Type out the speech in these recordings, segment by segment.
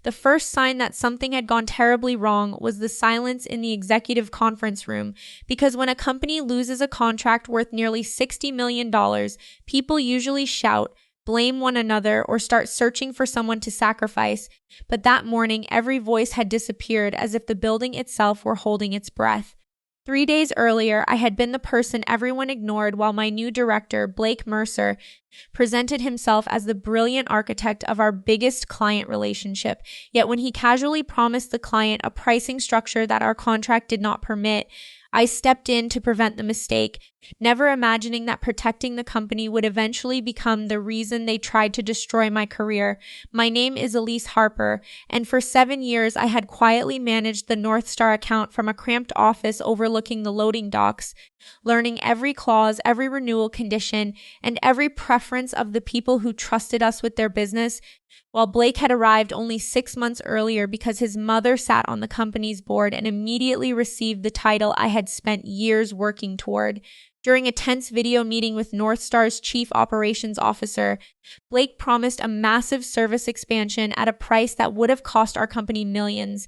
The first sign that something had gone terribly wrong was the silence in the executive conference room, because when a company loses a contract worth nearly $60 million, people usually shout, blame one another, or start searching for someone to sacrifice. But that morning, every voice had disappeared, as if the building itself were holding its breath. 3 days earlier, I had been the person everyone ignored while my new director, Blake Mercer, presented himself as the brilliant architect of our biggest client relationship. Yet when he casually promised the client a pricing structure that our contract did not permit, I stepped in to prevent the mistake, never imagining that protecting the company would eventually become the reason they tried to destroy my career. My name is Elise Harper, and for 7 years I had quietly managed the North Star account from a cramped office overlooking the loading docks, learning every clause, every renewal condition, and every preference of the people who trusted us with their business, while Blake had arrived only 6 months earlier because his mother sat on the company's board and immediately received the title I had spent years working toward. During a tense video meeting with North Star's chief operations officer, Blake promised a massive service expansion at a price that would have cost our company millions.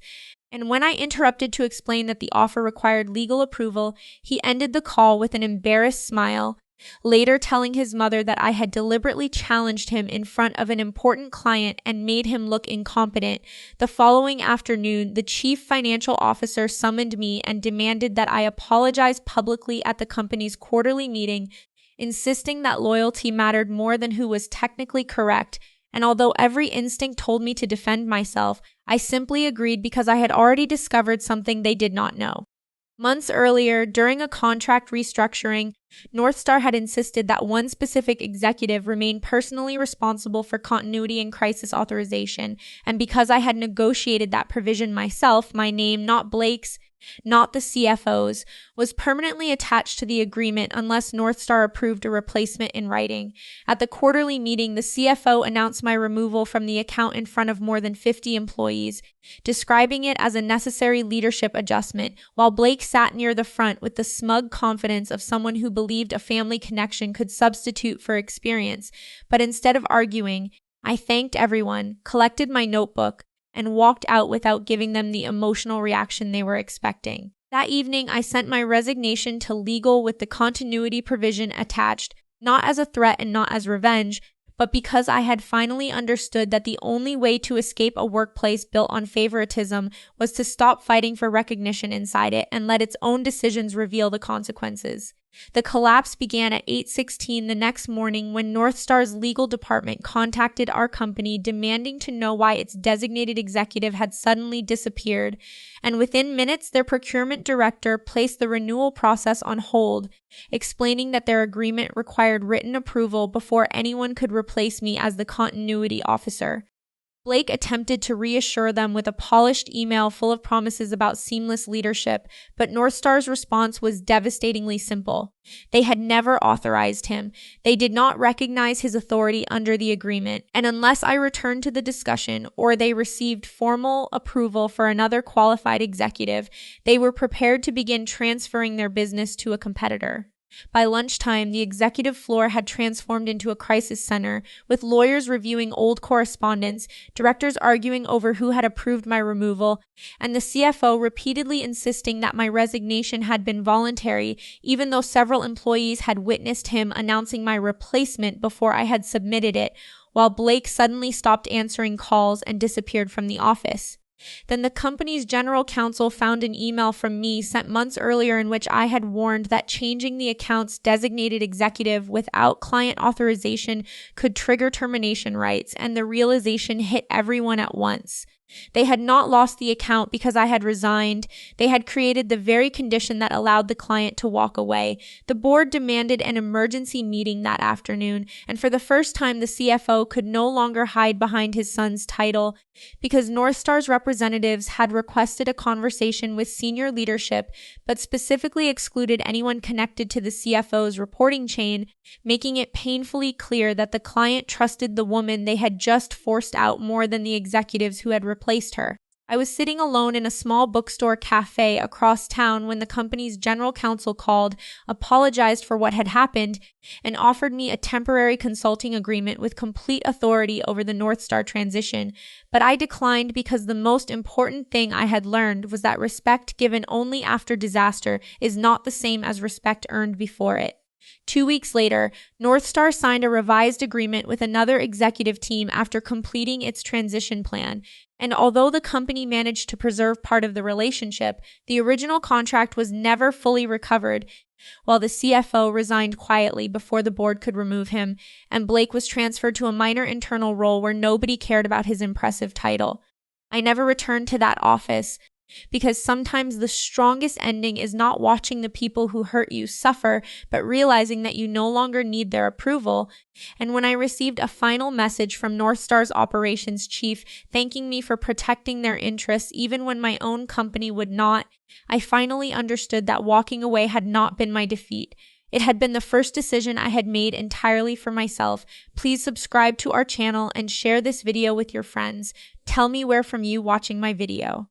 And when I interrupted to explain that the offer required legal approval, he ended the call with an embarrassed smile, later telling his mother that I had deliberately challenged him in front of an important client and made him look incompetent. The following afternoon, the chief financial officer summoned me and demanded that I apologize publicly at the company's quarterly meeting, insisting that loyalty mattered more than who was technically correct. And although every instinct told me to defend myself, I simply agreed because I had already discovered something they did not know. Months earlier, during a contract restructuring, North Star had insisted that one specific executive remain personally responsible for continuity and crisis authorization, and because I had negotiated that provision myself, my name, not Blake's, not the CFO's, was permanently attached to the agreement unless North Star approved a replacement in writing. At the quarterly meeting, the CFO announced my removal from the account in front of more than 50 employees, describing it as a necessary leadership adjustment, while Blake sat near the front with the smug confidence of someone who believed a family connection could substitute for experience. But instead of arguing, I thanked everyone, collected my notebook, and walked out without giving them the emotional reaction they were expecting. That evening, I sent my resignation to legal with the continuity provision attached, not as a threat and not as revenge, but because I had finally understood that the only way to escape a workplace built on favoritism was to stop fighting for recognition inside it and let its own decisions reveal the consequences. The collapse began at 8:16 the next morning when North Star's legal department contacted our company demanding to know why its designated executive had suddenly disappeared, and within minutes their procurement director placed the renewal process on hold, explaining that their agreement required written approval before anyone could replace me as the continuity officer. Blake attempted to reassure them with a polished email full of promises about seamless leadership, but North Star's response was devastatingly simple. They had never authorized him. They did not recognize his authority under the agreement, and unless I returned to the discussion or they received formal approval for another qualified executive, they were prepared to begin transferring their business to a competitor. By lunchtime, the executive floor had transformed into a crisis center, with lawyers reviewing old correspondence, directors arguing over who had approved my removal, and the CFO repeatedly insisting that my resignation had been voluntary, even though several employees had witnessed him announcing my replacement before I had submitted it, while Blake suddenly stopped answering calls and disappeared from the office. Then the company's general counsel found an email from me sent months earlier in which I had warned that changing the account's designated executive without client authorization could trigger termination rights, and the realization hit everyone at once. They had not lost the account because I had resigned. They had created the very condition that allowed the client to walk away. The board demanded an emergency meeting that afternoon, and for the first time the CFO could no longer hide behind his son's title, because North Star's representatives had requested a conversation with senior leadership, but specifically excluded anyone connected to the CFO's reporting chain, making it painfully clear that the client trusted the woman they had just forced out more than the executives who had replaced her. I was sitting alone in a small bookstore cafe across town when the company's general counsel called, apologized for what had happened, and offered me a temporary consulting agreement with complete authority over the North Star transition. But I declined because the most important thing I had learned was that respect given only after disaster is not the same as respect earned before it. 2 weeks later, North Star signed a revised agreement with another executive team after completing its transition plan. And although the company managed to preserve part of the relationship, the original contract was never fully recovered, while the CFO resigned quietly before the board could remove him, and Blake was transferred to a minor internal role where nobody cared about his impressive title. I never returned to that office, because sometimes the strongest ending is not watching the people who hurt you suffer, but realizing that you no longer need their approval. And when I received a final message from North Star's operations chief thanking me for protecting their interests even when my own company would not, I finally understood that walking away had not been my defeat. It had been the first decision I had made entirely for myself. Please subscribe to our channel and share this video with your friends. Tell me where from you watching my video.